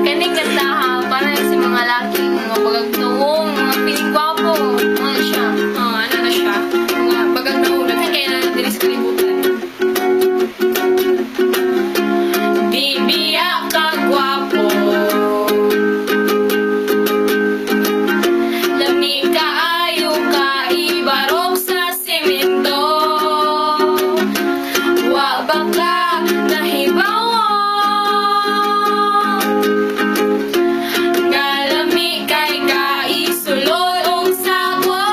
Kaning ganda ha, parang sa mga laking mga bagagnoong, mga piling gwapo. Ano siya? Ano na siya? Mga bagagnoong. Kaya na dili sa kalibutan. Di biya ka gwapo, lami ka ayo ka ibarok sa semento. Wa ba ka nahibawo, galami kay ka isulod og sawa.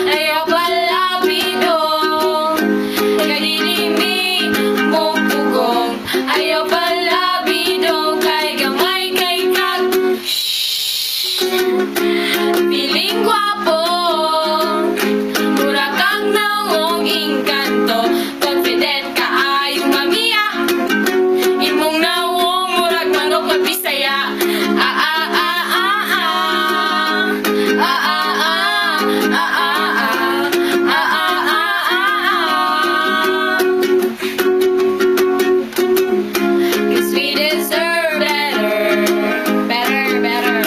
Ayaw palabido, kadilimi mo pugong. Ayaw palabido, kay gamay kay kag piling gwapo. Mura kang naong engkanto, confident ka ayong mamiya. Imong nawong murag manok nga Bisaya. Ah ah ah ah ah. Ah ah ah. Ah ah ah. Ah ah ah ah. 'Cause we deserve better. Better, better.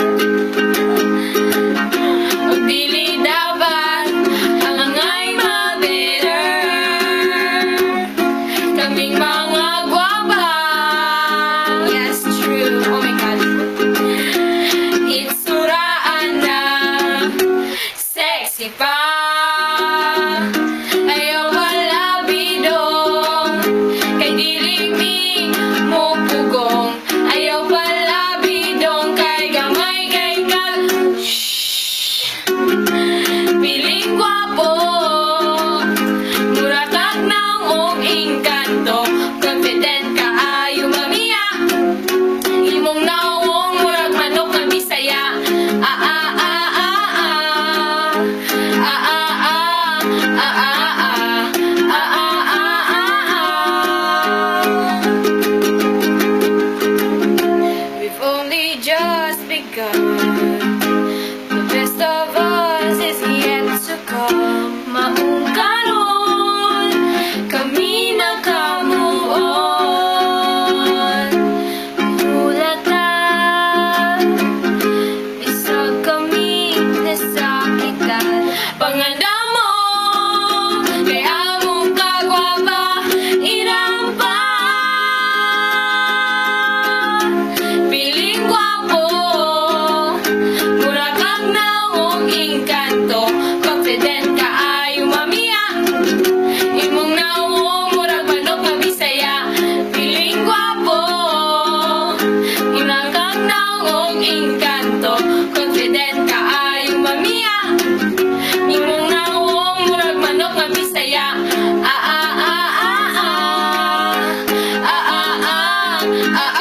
Ang dili dapat halangay ma-better. Kaming mga gwapa. Yes, true. Oh my God. Itsuraan na sexy pa. Ayaw palabidong, kay dilimi mo pugong. Ayaw palabidong, kay gamay kay kag piling gwapo. Mura kag naong engkanto, confident ka ayo mamiya. Imong nawong murag manok nga Bisaya. Ah ah ah ah ah. Ah ah ah. Ah ah ah. Ah ah ah ah. We've only just begun. The best of us is yet to come. Maungkaron, kami naka-move on. Hulatan, isag kami nasakitan. Panganda mo, kay among kagwapa, irampa. Piling gwapo, mura kang naong engkanto, confident ka ayo mamiya. Imong nawong murag manok nga Bisaya. Piling gwapo, mura kang naong engkanto, confident ka ayo mamiya. Imong nawong murag manok nga Bisaya. Ah ah ah ah ah. Ah ah ah. Ah